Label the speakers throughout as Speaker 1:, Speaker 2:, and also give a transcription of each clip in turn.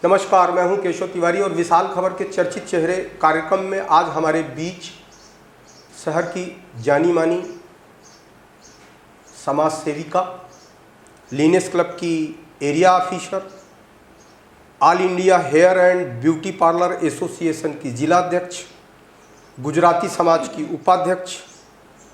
Speaker 1: नमस्कार, मैं हूं केशव तिवारी और विशाल खबर के चर्चित चेहरे कार्यक्रम में आज हमारे बीच शहर की जानी मानी समाज सेविका, लीनेस क्लब की area officer, all India hair and beauty parlour association की जिलाध्यक्ष, गुजराती समाज की उपाध्यक्ष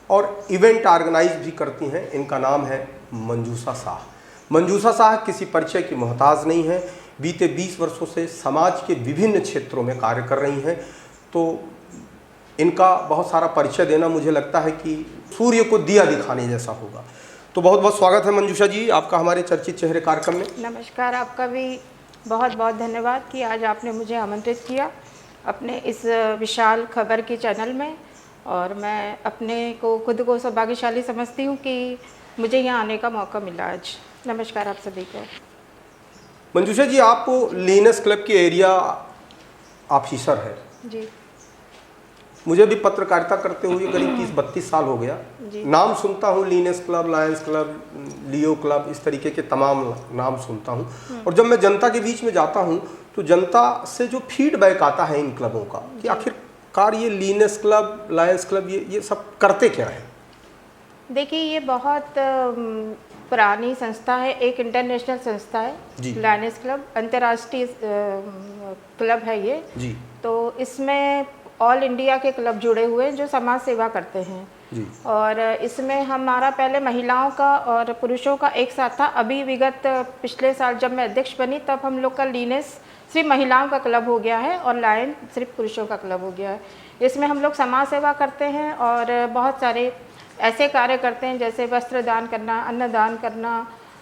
Speaker 1: और इवेंट ऑर्गेनाइज भी करती हैं। इनका नाम है मंजूषा शाह। मंजूषा शाह किसी परिचय की मोहताज नहीं है। बीते 20 वर्षों से समाज के विभिन्न क्षेत्रों में कार्य कर रही हैं। तो इनका बहुत सारा परिचय देना मुझे लगता है कि सूर्य को दिया दिखाने जैसा होगा। तो बहुत बहुत स्वागत है मंजूषा जी आपका हमारे चर्चित चेहरे कार्यक्रम में।
Speaker 2: नमस्कार, आपका भी बहुत बहुत धन्यवाद कि आज आपने मुझे आमंत्रित किया अपने इस विशाल खबर के चैनल में। और मैं अपने को खुद को सौभाग्यशाली समझती हूँ कि मुझे यहाँ आने का मौका मिला आज। नमस्कार आप सभी को।
Speaker 1: मंजूषा जी, आप लीनेस क्लब की एरिया ऑफिसर है
Speaker 2: जी।
Speaker 1: मुझे भी पत्रकारिता करते हुए करीब 30-32 साल हो गया। नाम सुनता हूँ, लीनेस क्लब, लायंस क्लब, लियो क्लब, इस तरीके के तमाम नाम सुनता हूँ। और जब मैं जनता के बीच में जाता हूँ तो जनता से जो फीडबैक आता है इन क्लबों का कि आखिरकार ये लीनेस क्लब, लायंस क्लब ये सब करते क्या है।
Speaker 2: देखिए, ये बहुत पुरानी संस्था है, एक इंटरनेशनल संस्था है लायंस क्लब, अंतर्राष्ट्रीय क्लब है ये
Speaker 1: जी।
Speaker 2: तो इसमें ऑल इंडिया के क्लब जुड़े हुए हैं जो समाज सेवा करते हैं
Speaker 1: जी।
Speaker 2: और इसमें हमारा पहले महिलाओं का और पुरुषों का एक साथ था। अभी विगत पिछले साल जब मैं अध्यक्ष बनी तब हम लोग का लीनेस सिर्फ महिलाओं का क्लब हो गया है और लायन सिर्फ पुरुषों का क्लब हो गया है। इसमें हम लोग समाज सेवा करते हैं और बहुत सारे ऐसे कार्य करते हैं जैसे वस्त्र दान करना, अन्नदान करना,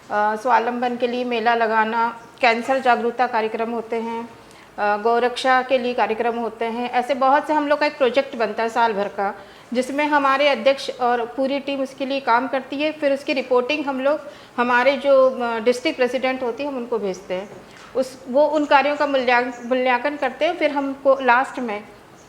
Speaker 2: स्वावलंबन के लिए मेला लगाना, कैंसर जागरूकता कार्यक्रम होते हैं, गौरक्षा के लिए कार्यक्रम होते हैं। ऐसे बहुत से हम लोग का एक प्रोजेक्ट बनता है साल भर का जिसमें हमारे अध्यक्ष और पूरी टीम उसके लिए काम करती है। फिर उसकी रिपोर्टिंग हम लोग हमारे जो डिस्ट्रिक्ट प्रेसिडेंट होती है हम उनको भेजते हैं। वो उन कार्यों का मूल्यांकन करते हैं। फिर हमको लास्ट में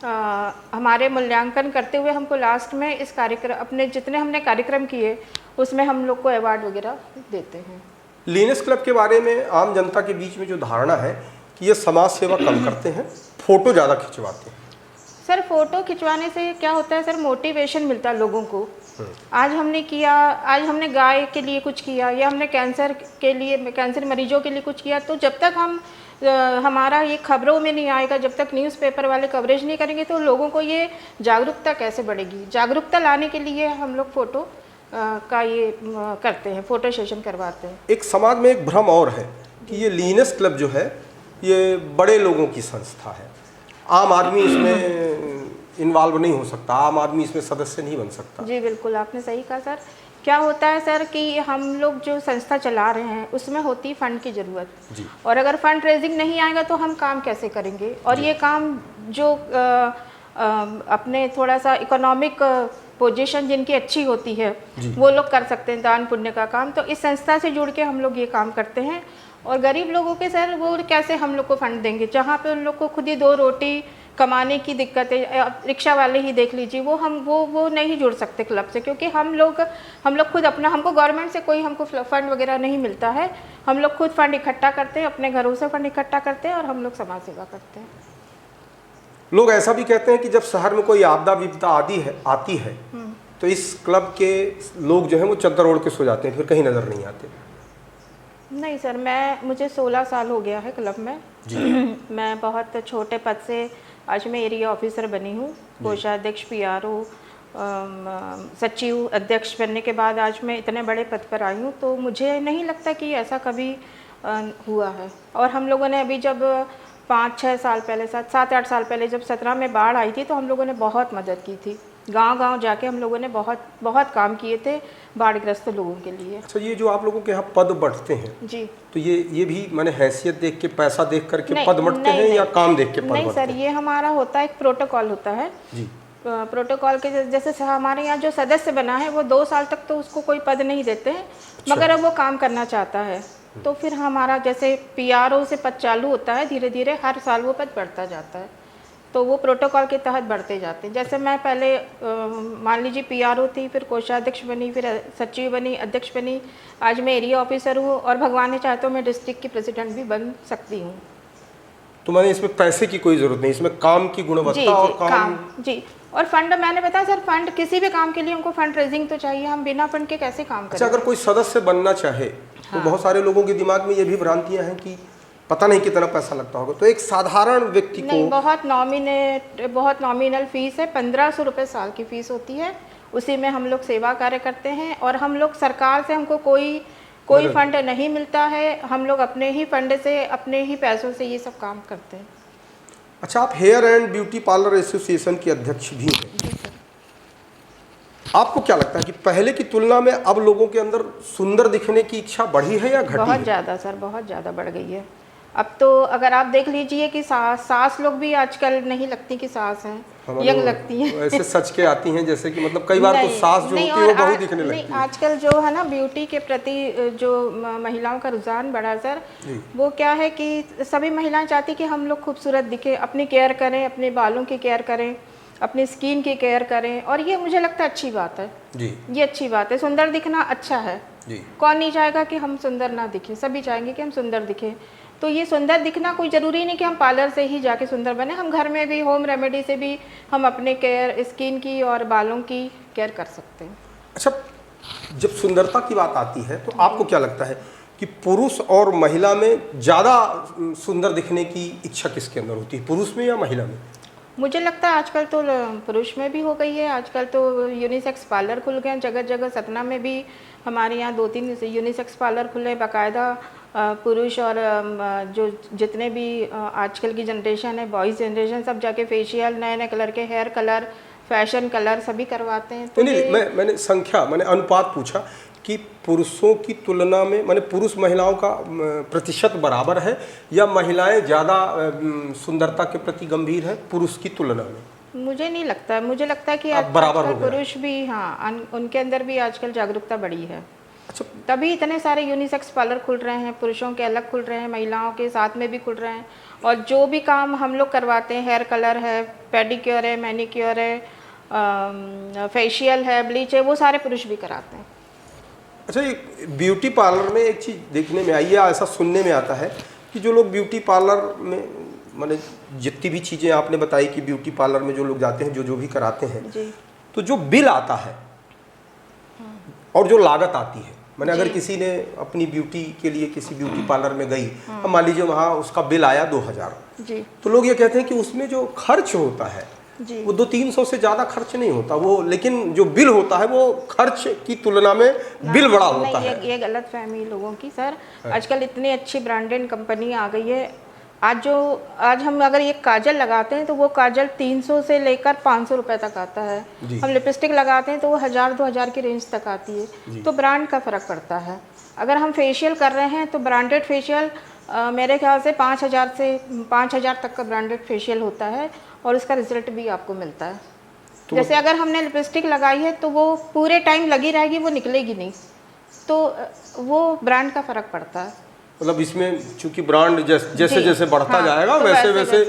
Speaker 2: हमारे मूल्यांकन करते हुए हमको लास्ट में इस कार्यक्रम अपने जितने हमने कार्यक्रम किए उसमें हम लोग को अवार्ड वगैरह देते हैं।
Speaker 1: लीनेस क्लब के बारे में आम जनता के बीच में जो धारणा है कि ये समाज सेवा कम करते हैं, फोटो ज़्यादा खिंचवाते हैं।
Speaker 2: सर, फोटो खिंचवाने से क्या होता है सर, मोटिवेशन मिलता है लोगों को। आज हमने किया, आज हमने गाय के लिए कुछ किया या हमने कैंसर के लिए, कैंसर मरीजों के लिए कुछ किया, तो जब तक हम हमारा ये खबरों में नहीं आएगा, जब तक न्यूज़पेपर वाले कवरेज नहीं करेंगे तो लोगों को ये जागरूकता कैसे बढ़ेगी। जागरूकता लाने के लिए हम लोग फ़ोटो का ये करते हैं, फ़ोटो सेशन करवाते हैं।
Speaker 1: एक समाज में एक भ्रम और है कि ये लीनेस क्लब जो है ये बड़े लोगों की संस्था है, आम आदमी इसमें इन्वॉल्व नहीं हो सकता, आम आदमी इसमें सदस्य नहीं बन सकता।
Speaker 2: जी बिल्कुल, आपने सही कहा सर। क्या होता है सर कि हम लोग जो संस्था चला रहे हैं उसमें होती है फंड की ज़रूरत, और अगर फंड रेजिंग नहीं आएगा तो हम काम कैसे करेंगे। और ये काम जो अपने थोड़ा सा इकोनॉमिक पोजीशन जिनकी अच्छी होती है वो लोग कर सकते हैं दान पुण्य का काम। तो इस संस्था से जुड़ के हम लोग ये काम करते हैं। और गरीब लोगों के सर वो कैसे हम लोग को फंड देंगे जहाँ पे उन लोग को खुद ही 2 रोटी कमाने की दिक्कत है। रिक्शा वाले ही देख लीजिए, वो नहीं जुड़ सकते क्लब से, क्योंकि हम लोग खुद अपना, हमको गवर्नमेंट से कोई हमको फंड वगैरह नहीं मिलता है। हम लोग खुद फंड इकट्ठा करते हैं, अपने घरों से फंड इकट्ठा करते हैं और हम लोग समाज सेवा करते हैं।
Speaker 1: लोग ऐसा भी कहते हैं कि जब शहर में कोई आपदा विपदा आती है तो इस क्लब के लोग जो है वो चद्दर ओढ़ के सो जाते हैं, फिर कहीं नजर नहीं आते।
Speaker 2: नहीं सर, मुझे 16 साल हो गया है क्लब में जी। मैं बहुत छोटे पद से आज मैं एरिया ऑफिसर बनी हूँ, कोषाध्यक्ष, PRO, सचिव, अध्यक्ष बनने के बाद आज मैं इतने बड़े पद पर आई हूँ। तो मुझे नहीं लगता कि ऐसा कभी हुआ है। और हम लोगों ने अभी जब 5-6 साल पहले, 7-8 साल पहले जब 17 में बाढ़ आई थी तो हम लोगों ने बहुत मदद की थी। गांव-गांव जाके हम लोगों ने बहुत काम किए थे बाढ़ग्रस्त लोगों के लिए।
Speaker 1: अच्छा, ये जो आप लोगों के यहाँ पद बढ़ते हैं
Speaker 2: जी, तो
Speaker 1: ये भी माने हैसियत देख के, पैसा देख करके पद बढ़ते हैं या काम देख के पद बढ़ते हैं?
Speaker 2: नहीं सर, ये हमारा होता है, एक प्रोटोकॉल होता है जी। प्रोटोकॉल के जैसे हमारे यहाँ जो सदस्य बना है वो 2 साल तक तो उसको कोई पद नहीं देते हैं। अच्छा। मगर अब वो काम करना चाहता है तो फिर हमारा जैसे PRO से पद चालू होता है, धीरे धीरे हर साल वो पद बढ़ता जाता है। तो वो प्रोटोकॉल के तहत बढ़ते जाते हैं। जैसे मैं पहले मान लीजिए PRO थी, फिर कोषाध्यक्ष बनी, फिर सचिव बनी, अध्यक्ष बनी, आज मैं एरिया ऑफिसर हूँ और भगवान ने चाहे तो मैं डिस्ट्रिक्ट की प्रेसिडेंट भी बन सकती हूँ।
Speaker 1: तो मैंने इसमें पैसे की कोई ज़रूरत नहीं, इसमें काम की
Speaker 2: जी
Speaker 1: गुणवत्ता और
Speaker 2: जी काम जी। और फंड मैंने बताया सर, फंड किसी भी काम के लिए हमको फंड रेजिंग तो चाहिए, हम बिना फंड के कैसे काम
Speaker 1: अच्छा,
Speaker 2: करें।
Speaker 1: अगर कोई सदस्य बनना चाहे तो बहुत सारे लोगों के दिमाग में ये भी भ्रांतियां हैं कि पता नहीं कितना पैसा लगता होगा, तो एक साधारण व्यक्ति को
Speaker 2: नहीं, बहुत नॉमिनल फीस है, 1500 रुपये साल की फीस होती है। उसी में हम लोग सेवा कार्य करते हैं और हम लोग सरकार से हमको कोई फंड नहीं मिलता है, हम लोग अपने ही फंड से अपने ही पैसों से ये सब काम करते हैं।
Speaker 1: अच्छा, आप hair and beauty parlour association के अध्यक्ष भी हैं। आपको क्या लगता है कि पहले की तुलना में अब लोगों के अंदर सुंदर दिखने की इच्छा बढ़ी है या घटी
Speaker 2: बहुत
Speaker 1: है?
Speaker 2: ज़्यादा सर, बहुत ज़्यादा बढ़ गई है। अब तो अगर आप देख लीजिए कि सास लोग भी आजकल नहीं लगती कि सास हैं, यंग लगती हैं।
Speaker 1: ऐसे सच के आती हैं जैसे कि मतलब कई बार तो सास जो होती है वो बहू दिखने लगती है।
Speaker 2: आजकल जो है ना ब्यूटी के प्रति जो महिलाओं का रुझान बढ़ा सर, वो क्या है कि सभी महिलाएं चाहती कि हम लोग खूबसूरत दिखे, अपनी केयर करें, अपने बालों की केयर करें, अपनी स्किन की केयर करें, और ये मुझे लगता है अच्छी बात है
Speaker 1: जी।
Speaker 2: ये अच्छी बात है, सुंदर दिखना अच्छा है
Speaker 1: जी।
Speaker 2: कौन नहीं चाहेगा कि हम सुंदर ना दिखें, सभी चाहेंगे कि हम सुंदर दिखें। तो ये सुंदर दिखना कोई ज़रूरी नहीं कि हम पार्लर से ही जाके सुंदर बने, हम घर में भी होम रेमेडी से भी हम अपने केयर, स्किन की और बालों की केयर कर सकते हैं।
Speaker 1: अच्छा, जब सुंदरता की बात आती है तो आपको क्या लगता है कि पुरुष और महिला में ज़्यादा सुंदर दिखने की इच्छा किसके अंदर होती है, पुरुष में या महिला में?
Speaker 2: मुझे लगता है आजकल तो पुरुष में भी हो गई है, आजकल तो यूनिसेक्स पार्लर खुल गए हैं जगह जगह। सतना में भी हमारे यहाँ 2-3 यूनिसेक्स पार्लर खुले, बाकायदा पुरुष और जो जितने भी आजकल की जनरेशन है, बॉयज़ जनरेशन, सब जाके फेशियल, नए नए कलर के हेयर कलर, फैशन कलर सभी करवाते हैं। तो
Speaker 1: नहीं, मैंने अनुपात पूछा कि पुरुषों की तुलना में मैंने पुरुष महिलाओं का प्रतिशत बराबर है या महिलाएं ज़्यादा सुंदरता के प्रति गंभीर हैं पुरुष की तुलना में?
Speaker 2: मुझे नहीं लगता है, मुझे लगता है कि
Speaker 1: बराबर हो गया।
Speaker 2: पुरुष भी, हाँ, उनके अंदर भी आजकल जागरूकता बढ़ी है।
Speaker 1: अच्छा,
Speaker 2: तभी इतने सारे यूनिसेक्स पार्लर खुल रहे हैं, पुरुषों के अलग खुल रहे हैं, महिलाओं के साथ में भी खुल रहे हैं। और जो भी काम हम लोग करवाते हैं, हेयर कलर है, पेडिक्योर है, मैनिक्योर है, फेशियल है, ब्लीच है, वो सारे पुरुष भी कराते हैं।
Speaker 1: अच्छा, ये ब्यूटी पार्लर में एक चीज़ देखने में आई है, ऐसा सुनने में आता है कि जो लोग ब्यूटी पार्लर में, माने जितनी भी चीज़ें आपने बताई कि ब्यूटी पार्लर में जो लोग जाते हैं, जो भी कराते हैं
Speaker 2: जी।
Speaker 1: तो जो बिल आता है और जो लागत आती है, मैंने अगर किसी ने अपनी ब्यूटी के लिए किसी ब्यूटी पार्लर में गई, अब मान लीजिए वहाँ उसका बिल आया 2000
Speaker 2: जी,
Speaker 1: तो लोग ये कहते हैं कि उसमें जो खर्च होता है
Speaker 2: जी,
Speaker 1: वो 200-300 से ज़्यादा खर्च नहीं होता वो, लेकिन जो बिल होता है वो खर्च की तुलना में बिल बड़ा होता है।
Speaker 2: ये गलत फहमी लोगों की सर। आजकल इतनी अच्छी ब्रांडेड कंपनी आ गई है। आज हम अगर ये काजल लगाते हैं तो वो काजल 300 से लेकर 500 रुपए तक आता है। हम लिपस्टिक लगाते हैं तो वो 1000-2000 की रेंज तक आती है। तो ब्रांड का फ़र्क पड़ता है। अगर हम फेशियल कर रहे हैं तो ब्रांडेड फेशियल मेरे ख्याल से 5000 तक का ब्रांडेड फेशियल होता है और उसका रिजल्ट भी आपको मिलता है। तो जैसे अगर हमने लिपस्टिक लगाई है तो वो पूरे टाइम लगी रहेगी, वो निकलेगी नहीं, तो वो ब्रांड का फ़र्क पड़ता है।
Speaker 1: मतलब इसमें चूंकि ब्रांड जैसे जैसे बढ़ता जाएगा
Speaker 2: तो
Speaker 1: वैसे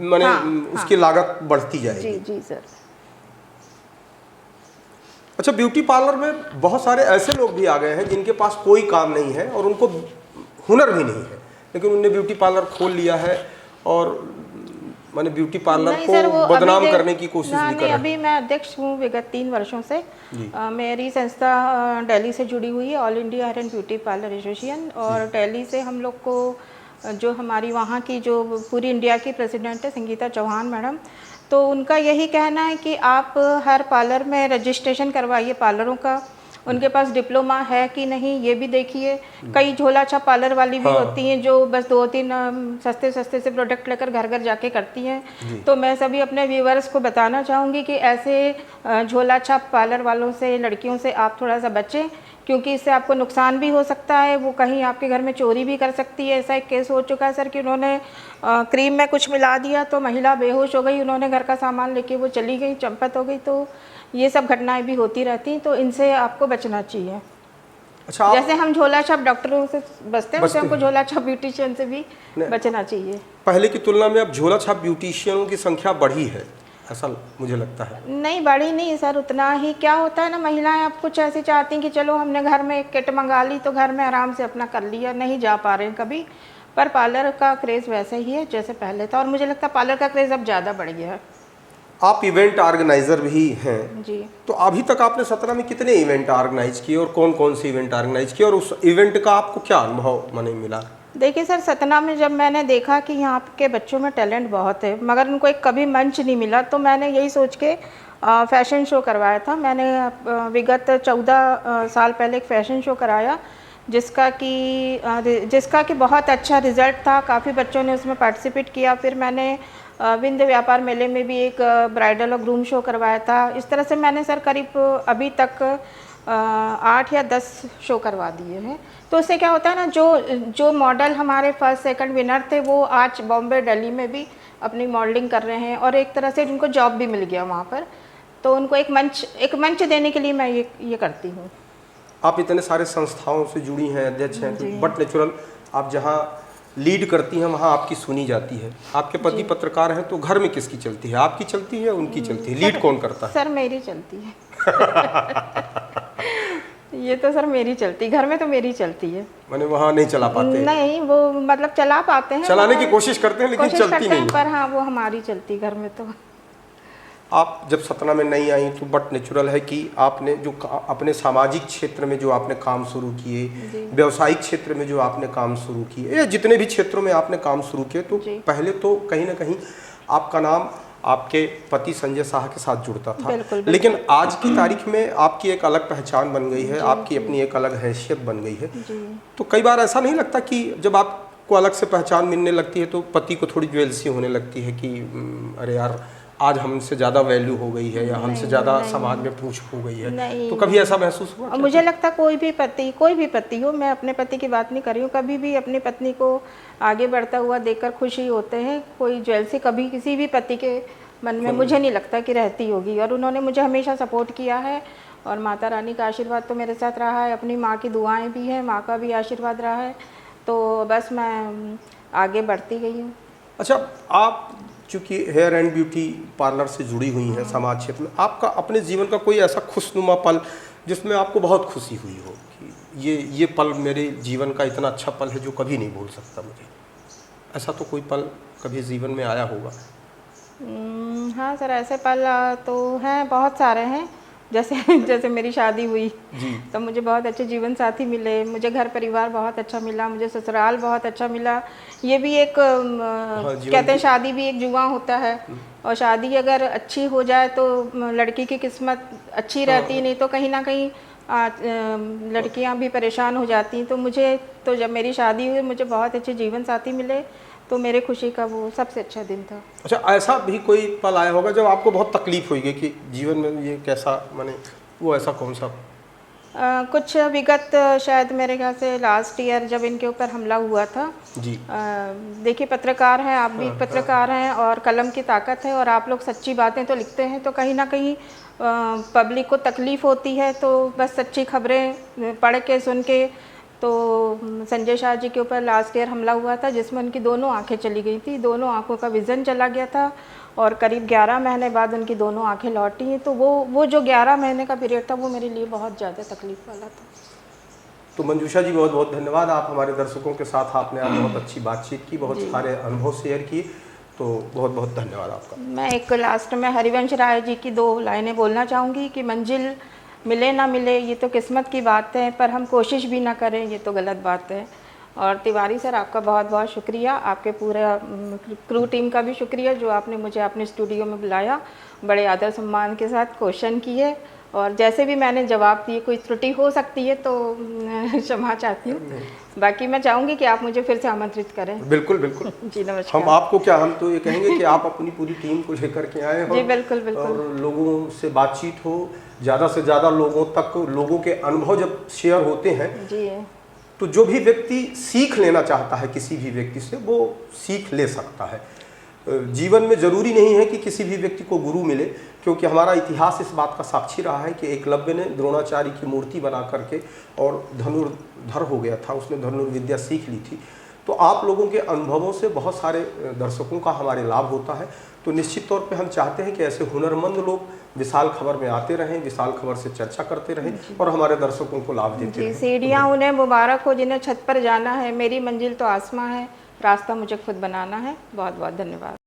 Speaker 1: माने उसकी लागत बढ़ती जाएगी।
Speaker 2: जी जी सर।
Speaker 1: अच्छा, ब्यूटी पार्लर में बहुत सारे ऐसे लोग भी आ गए हैं जिनके पास कोई काम नहीं है और उनको हुनर भी नहीं है, लेकिन उनने ब्यूटी पार्लर खोल लिया है और मैंने ब्यूटी पार्लर को बदनाम करने की कोशिश भी कर रहे हैं।
Speaker 2: अभी मैं अध्यक्ष हूँ विगत 3 वर्षों से। मेरी संस्था दिल्ली से जुड़ी हुई है, all India hair and beauty parlour association, और दिल्ली से हम लोग को जो हमारी वहाँ की जो पूरी इंडिया की प्रेसिडेंट है संगीता चौहान मैडम, तो उनका यही कहना है कि आप हर पार्लर में रजिस्ट्रेशन करवाइए पार्लरों का, उनके पास डिप्लोमा है कि नहीं ये भी देखिए। कई झोला छाप पार्लर वाली भी होती हैं जो बस 2-3 सस्ते से प्रोडक्ट लेकर घर घर जाके करती हैं। तो मैं सभी अपने व्यूअर्स को बताना चाहूँगी कि ऐसे झोला छाप पार्लर वालों से, लड़कियों से आप थोड़ा सा बचें, क्योंकि इससे आपको नुकसान भी हो सकता है। वो कहीं आपके घर में चोरी भी कर सकती है। ऐसा एक केस हो चुका है सर कि उन्होंने क्रीम में कुछ मिला दिया तो महिला बेहोश हो गई, उन्होंने घर का सामान लेके वो चली गई, चंपत हो गई। तो ये सब घटनाएं भी होती रहती, तो इनसे आपको बचना चाहिए। अच्छा, जैसे हम झोला छाप डॉक्टरों से बचते हैं वैसे हमको झोला छाप ब्यूटिशियन से भी बचना चाहिए।
Speaker 1: पहले की तुलना में अब झोला छाप ब्यूटिशियनों की संख्या बढ़ी है, ऐसा मुझे लगता है।
Speaker 2: नहीं, बढ़ी नहीं सर, उतना ही। क्या होता है ना, महिलाएं अब कुछ ऐसी चाहती हैं कि चलो हमने घर में एक किट मंगा ली तो घर में आराम से अपना कर लिया, नहीं जा पा रहे हैं कभी, पर पार्लर का क्रेज़ वैसे ही है जैसे पहले था, और मुझे लगता है पार्लर का क्रेज़ अब ज़्यादा बढ़ गया है।
Speaker 1: आप इवेंट ऑर्गेनाइजर भी हैं,
Speaker 2: जी।
Speaker 1: तो अभी तक आपने सतना में कितने इवेंट ऑर्गेनाइज किए और कौन कौन से इवेंट ऑर्गेनाइज किए, और उस इवेंट का आपको क्या अनुभव माने मिला?
Speaker 2: देखिए सर, सतना में जब मैंने देखा कि यहाँ के बच्चों में टैलेंट बहुत है मगर उनको एक कभी मंच नहीं मिला, तो मैंने यही सोच के फैशन शो करवाया था। मैंने विगत 14 साल पहले एक फ़ैशन शो कराया जिसका कि बहुत अच्छा रिज़ल्ट था। काफ़ी बच्चों ने उसमें पार्टिसिपेट किया। फिर मैंने विंध्य व्यापार मेले में भी एक ब्राइडल और ग्रूम शो करवाया था। इस तरह से मैंने सर करीब अभी तक 8 या 10 शो करवा दिए हैं। तो उससे क्या होता है ना, जो मॉडल हमारे फर्स्ट सेकंड विनर थे वो आज बॉम्बे दिल्ली में भी अपनी मॉडलिंग कर रहे हैं, और एक तरह से उनको जॉब भी मिल गया वहाँ पर। तो उनको एक मंच देने के लिए मैं ये करती हूँ।
Speaker 1: आप इतने सारे संस्थाओं से जुड़ी हैं, अध्यक्ष हैं, तो बट नेचुरल आप जहाँ लीड करती हैं वहाँ आपकी सुनी जाती है। आपके पति पत्रकार हैं, तो घर में किसकी चलती है? आपकी चलती है, उनकी चलती है? लीड कौन करता है?
Speaker 2: सर मेरी चलती है। ये तो सर मेरी चलती, घर में तो मेरी चलती है।
Speaker 1: मैंने वहाँ नहीं चला पाते?
Speaker 2: नहीं, वो मतलब चला पाते हैं,
Speaker 1: चलाने की कोशिश करते हैं लेकिन चलती नहीं है।
Speaker 2: पर हाँ, वो हमारी चलती घर में। तो
Speaker 1: आप जब सतना में नहीं आई तो बट नेचुरल है कि आपने जो अपने सामाजिक क्षेत्र में जो आपने काम शुरू किए, व्यवसायिक क्षेत्र में जो आपने काम शुरू किए, या जितने भी क्षेत्रों में आपने काम शुरू किए, तो पहले तो कहीं ना कहीं आपका नाम आपके पति संजय शाह के साथ जुड़ता था।
Speaker 2: बिल्कुल।
Speaker 1: लेकिन आज की तारीख में आपकी एक अलग पहचान बन गई है, आपकी अपनी एक अलग हैसियत बन गई है। तो कई बार ऐसा नहीं लगता कि जब आपको अलग से पहचान मिलने लगती है तो पति को थोड़ी ज्वेलसी होने लगती है कि अरे यार आज हमसे ज़्यादा वैल्यू हो गई है, या हमसे ज़्यादा समाज में पूछ हो गई है? तो कभी ऐसा महसूस हुआ?
Speaker 2: और मुझे लगता है कोई भी पति हो, मैं अपने पति की बात नहीं कर रही हूँ, कभी भी अपनी पत्नी को आगे बढ़ता हुआ देखकर खुशी होते हैं। कोई ज्वेलसी कभी किसी भी पति के मन में मुझे नहीं लगता कि रहती होगी। और उन्होंने मुझे हमेशा सपोर्ट किया है, और माता रानी का आशीर्वाद तो मेरे साथ रहा है, अपनी माँ की दुआएँ भी हैं, माँ का भी आशीर्वाद रहा है। तो बस मैं आगे बढ़ती गई हूँ।
Speaker 1: अच्छा, आप चूँकि हेयर एंड ब्यूटी पार्लर से जुड़ी हुई हैं समाज क्षेत्र में, आपका अपने जीवन का कोई ऐसा खुशनुमा पल जिसमें आपको बहुत खुशी हुई हो कि ये पल मेरे जीवन का इतना अच्छा पल है जो कभी नहीं भूल सकता मुझे, ऐसा तो कोई पल कभी जीवन में आया होगा?
Speaker 2: हाँ सर, ऐसे पल तो हैं, बहुत सारे हैं। जैसे मेरी शादी हुई तो मुझे बहुत अच्छे जीवन साथी मिले, मुझे घर परिवार बहुत अच्छा मिला, मुझे ससुराल बहुत अच्छा मिला। ये भी एक कहते हैं शादी भी एक जुआ होता है, और शादी अगर अच्छी हो जाए तो लड़की की किस्मत अच्छी रहती, नहीं तो कहीं ना कहीं लड़कियां भी परेशान हो जाती। तो मुझे तो जब मेरी शादी हुई मुझे बहुत अच्छे जीवन साथी मिले, तो मेरे खुशी का वो सबसे अच्छा दिन था।
Speaker 1: अच्छा, ऐसा भी कोई पल आया होगा जब आपको बहुत तकलीफ हुई कि जीवन में ये कैसा, माने वो ऐसा कौन सा?
Speaker 2: कुछ विगत शायद मेरे ख्याल से लास्ट ईयर जब इनके ऊपर हमला हुआ था
Speaker 1: जी।
Speaker 2: देखिए, पत्रकार हैं, आप भी पत्रकार हैं, और कलम की ताकत है, और आप लोग सच्ची बातें तो लिखते हैं, तो कहीं ना कहीं पब्लिक को तकलीफ़ होती है। तो बस सच्ची खबरें पढ़ के सुन के, तो संजय शाह जी के ऊपर लास्ट ईयर हमला हुआ था जिसमें उनकी दोनों आंखें चली गई थी, दोनों आंखों का विज़न चला गया था, और करीब 11 महीने बाद उनकी दोनों आंखें लौटी हैं। तो वो जो 11 महीने का पीरियड था वो मेरे लिए बहुत ज़्यादा तकलीफ़ वाला था।
Speaker 1: तो मंजूषा जी, बहुत बहुत धन्यवाद। आप हमारे दर्शकों के साथ आपने आज बहुत अच्छी बातचीत की, बहुत सारे अनुभव शेयर किए, तो बहुत बहुत धन्यवाद आपका।
Speaker 2: मैं एक लास्ट में हरिवंश राय जी की 2 लाइनें बोलना चाहूँगी कि मंजिल मिले ना मिले ये तो किस्मत की बात है, पर हम कोशिश भी ना करें ये तो गलत बात है। और तिवारी सर, आपका बहुत बहुत शुक्रिया, आपके पूरे क्रू टीम का भी शुक्रिया जो आपने मुझे अपने स्टूडियो में बुलाया, बड़े आदर सम्मान के साथ क्वेश्चन किए, और जैसे भी मैंने जवाब दिए कोई त्रुटि हो सकती है तो क्षमा चाहती हूँ। बाकी मैं चाहूँगी कि आप मुझे फिर से आमंत्रित करें।
Speaker 1: बिल्कुल बिल्कुल
Speaker 2: जी नमस्कार।
Speaker 1: हम आपको क्या, हम तो ये कहेंगे कि आप अपनी पूरी टीम को लेकर के आए
Speaker 2: जी बिल्कुल बिल्कुल,
Speaker 1: और लोगों से बातचीत हो, ज़्यादा से ज़्यादा लोगों तक लोगों के अनुभव जब शेयर होते हैं
Speaker 2: जी,
Speaker 1: तो जो भी व्यक्ति सीख लेना चाहता है किसी भी व्यक्ति से वो सीख ले सकता है। जीवन में ज़रूरी नहीं है कि किसी भी व्यक्ति को गुरु मिले, क्योंकि हमारा इतिहास इस बात का साक्षी रहा है कि एकलव्य ने द्रोणाचार्य की मूर्ति बना करके और धनुर्धर हो गया था, उसने धनुर्विद्या सीख ली थी। तो आप लोगों के अनुभवों से बहुत सारे दर्शकों का हमारे लाभ होता है। तो निश्चित तौर पे हम चाहते हैं कि ऐसे हुनरमंद लोग विशाल खबर में आते रहें, विशाल खबर से चर्चा करते रहें और हमारे दर्शकों को लाभ देते रहें।
Speaker 2: सीढ़ियाँ उन्हें मुबारक हो जिन्हें छत पर जाना है, मेरी मंजिल तो आसमां है, रास्ता मुझे खुद बनाना है। बहुत बहुत धन्यवाद।